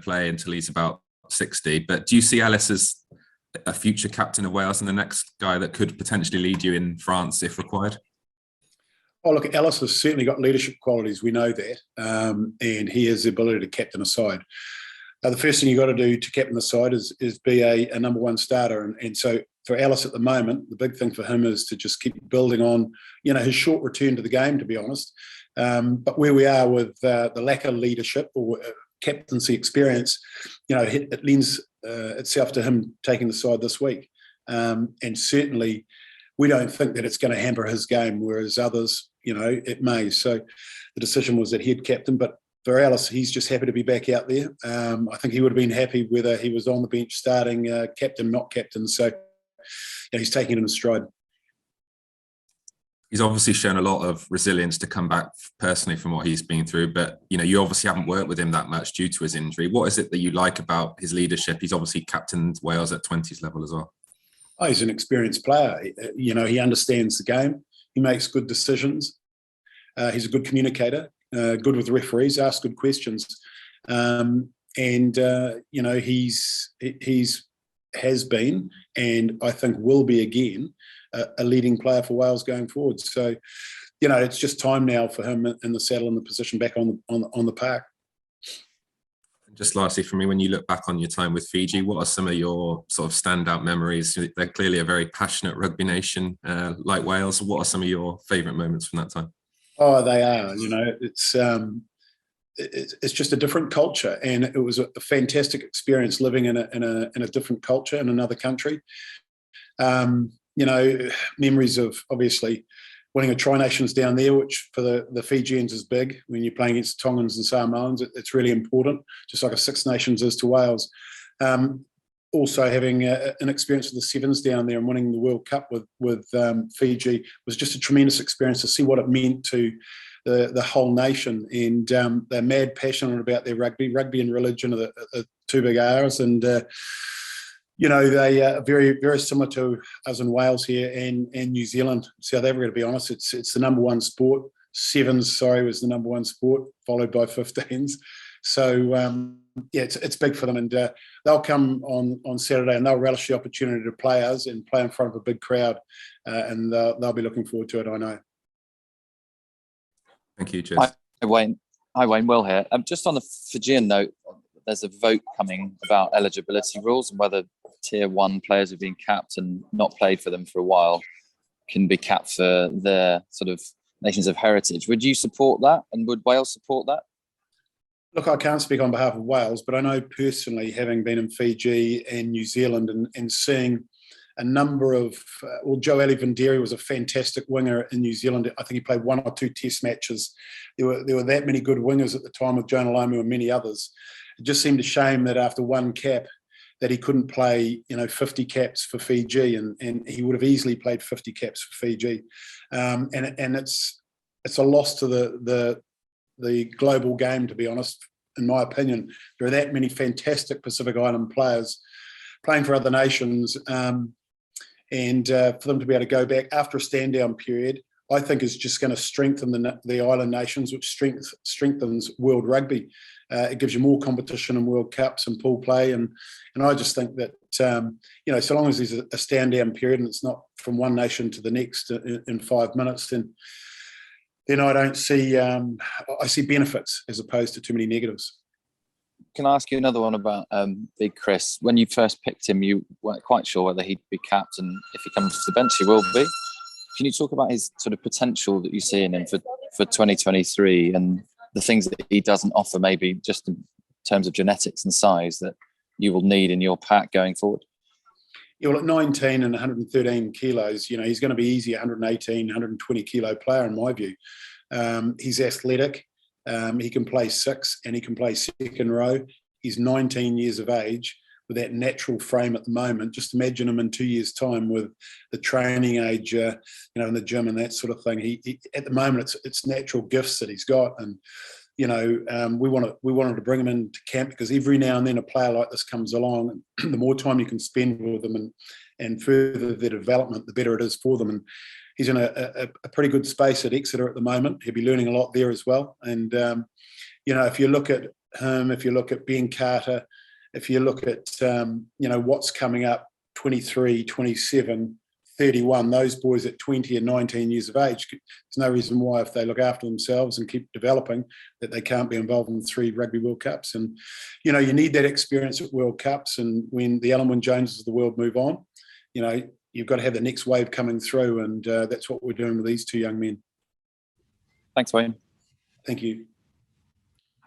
play until he's about 60. But do you see Ellis as a future captain of Wales and the next guy that could potentially lead you in France if required? Oh, look, Ellis has certainly got leadership qualities. We know that. And he has the ability to captain a side. The first thing you've got to do to captain the side is be a number one starter. And so for Ellis at the moment, the big thing for him is to just keep building on, his short return to the game, to be honest. But where we are with the lack of leadership or captaincy experience, it lends itself to him taking the side this week. And certainly we don't think that it's going to hamper his game, whereas others, it may. So the decision was that he'd captain, but for Ellis, he's just happy to be back out there. I think he would have been happy whether he was on the bench starting, captain, not captain. So he's taking it in stride. He's obviously shown a lot of resilience to come back personally from what he's been through, but you obviously haven't worked with him that much due to his injury. What is it that you like about his leadership? He's obviously captained Wales at 20s level as well. Oh, he's an experienced player. He understands the game. He makes good decisions. He's a good communicator. Good with referees, asks good questions, he's has been, and I think will be again, a leading player for Wales going forward. So, it's just time now for him in the saddle and the position back on the park. Just lastly for me, when you look back on your time with Fiji, what are some of your sort of standout memories? They're clearly a very passionate rugby nation like Wales. What are some of your favourite moments from that time? Oh, they are. It's just a different culture, and it was a fantastic experience living in a different culture in another country. Memories of obviously winning a Tri-Nations down there, which for the Fijians is big. When you're playing against Tongans and Samoans, it's really important, just like a Six Nations is to Wales. Also having an experience with the Sevens down there and winning the World Cup with Fiji was just a tremendous experience to see what it meant to the whole nation. And they're mad passionate about their rugby. Rugby and religion are the two big R's. And, they are very, very similar to us in Wales here and New Zealand. South Africa, to be honest, it's the number one sport. Sevens, was the number one sport, followed by 15s. So, it's big for them, and they'll come on Saturday and they'll relish the opportunity to play us and play in front of a big crowd, and they'll be looking forward to it, I know. Thank you, cheers. Hi, Wayne. Will here. Just on the Fijian note, there's a vote coming about eligibility rules and whether Tier 1 players who've been capped and not played for them for a while can be capped for their sort of nations of heritage. Would you support that, and would Wales support that? Look, I can't speak on behalf of Wales, but I know personally, having been in Fiji and New Zealand and seeing a number of, Joe Alivanderi was a fantastic winger in New Zealand. I think he played one or two test matches. There were that many good wingers at the time with Jonah Lomu and many others. It just seemed a shame that after one cap that he couldn't play, 50 caps for Fiji, and he would have easily played 50 caps for Fiji. And it's a loss to the global game, to be honest, in my opinion. There are that many fantastic Pacific Island players playing for other nations, and for them to be able to go back after a stand-down period, I think is just going to strengthen the island nations, which strengthens world rugby. It gives you more competition in World Cups and pool play, and I just think that so long as there's a stand-down period and it's not from one nation to the next in 5 minutes, then I don't see I see benefits as opposed to too many negatives. Can I ask you another one about Big Chris? When you first picked him, you weren't quite sure whether he'd be capped, and if he comes to the bench, he will be. Can you talk about his sort of potential that you see in him for 2023 and the things that he doesn't offer, maybe just in terms of genetics and size, that you will need in your pack going forward? Yeah, well, at 19 and 113 kilos, he's going to be easy 118, 120 kilo player in my view. He's athletic. He can play six and he can play second row. He's 19 years of age with that natural frame at the moment. Just imagine him in 2 years' time with the training age, in the gym and that sort of thing. He at the moment, it's natural gifts that he's got, and we wanted to bring him into camp because every now and then a player like this comes along, and the more time you can spend with them and further their development, the better it is for them. And he's in a pretty good space at Exeter at the moment. He'll be learning a lot there as well. And if you look at if you look at Ben Carter, if you look at, what's coming up, 23, 27, 31, those boys at 20 and 19 years of age, there's no reason why, if they look after themselves and keep developing, that they can't be involved in 3 Rugby World Cups. And, you need that experience at World Cups. And when the Alan Wynne-Joneses of the world move on, you've got to have the next wave coming through. And that's what we're doing with these 2 young men. Thanks, Wayne. Thank you.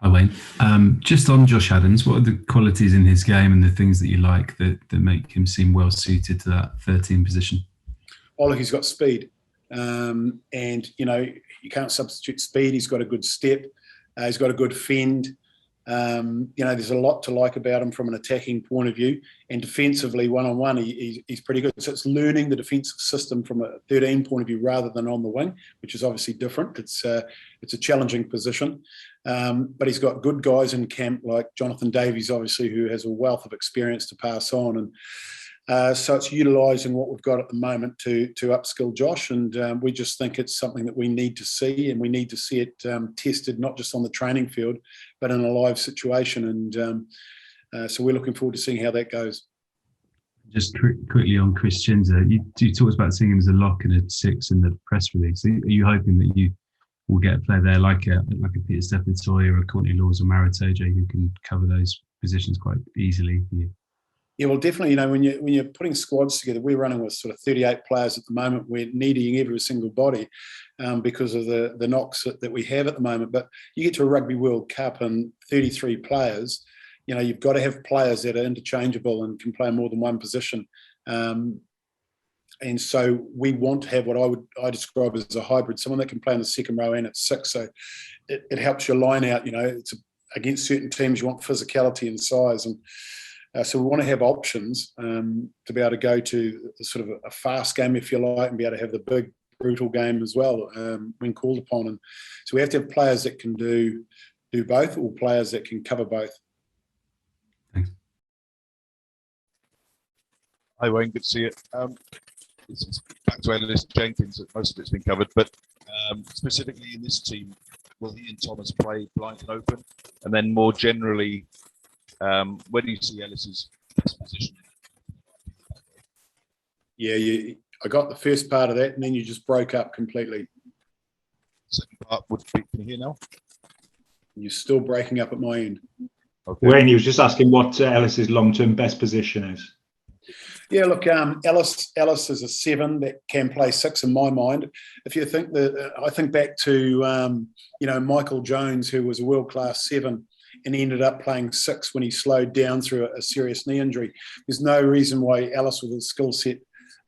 Hi, Wayne. Just on Josh Adams, what are the qualities in his game and the things that you like that make him seem well suited to that 13 position? Oh, look, he's got speed. And, you can't substitute speed. He's got a good step. He's got a good fend. There's a lot to like about him from an attacking point of view. And defensively, one-on-one, he's pretty good. So it's learning the defensive system from a 13 point of view rather than on the wing, which is obviously different. It's a challenging position. But he's got good guys in camp like Jonathan Davies, obviously, who has a wealth of experience to pass on. And so it's utilising what we've got at the moment to upskill Josh. And we just think it's something that we need to see, and we need to see it tested, not just on the training field, but in a live situation. And so we're looking forward to seeing how that goes. Just quickly on Chris Chinzer, you talked about seeing him as a lock and a 6 in the press release. Are you hoping that you will get a player there like a Peter Stephentoy or a Courtney Laws or Maritoje who can cover those positions quite easily for you? Yeah, well, definitely. When you're putting squads together, we're running with sort of 38 players at the moment. We're needing every single body because of the knocks that we have at the moment. But you get to a Rugby World Cup and 33 players. You've got to have players that are interchangeable and can play more than one position. And so we want to have what I describe as a hybrid, someone that can play in the second row and at 6. So it helps your line out. It's against certain teams, you want physicality and size. And so we want to have options to be able to go to sort of a fast game, if you like, and be able to have the big, brutal game as well when called upon. And so we have to have players that can do both, or players that can cover both. Thanks. Hi, Wayne. Good to see you. It's back to Ellis Jenkins. Most of it's been covered, but specifically in this team, will he and Thomas play blind and open? And then more generally, where do you see Ellis's best position? Yeah, I got the first part of that, and then you just broke up completely. Second part would be, can you hear now? You're still breaking up at my end. Okay. Wayne, he was just asking what Ellis's long-term best position is. Yeah, look, Ellis is a 7 that can play 6 in my mind. If you think I think back to Michael Jones, who was a world-class 7. And he ended up playing 6 when he slowed down through a serious knee injury. There's no reason why Ellis, with his skill set,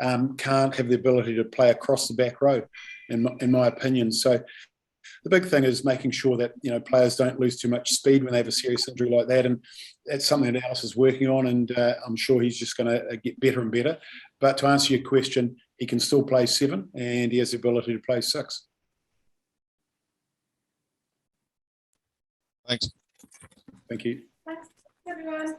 can't have the ability to play across the back row, in my opinion. So the big thing is making sure that players don't lose too much speed when they have a serious injury like that, and that's something that Ellis is working on. And I'm sure he's just going to get better and better. But to answer your question, he can still play 7, and he has the ability to play 6. Thanks. Thank you. Thanks, everyone.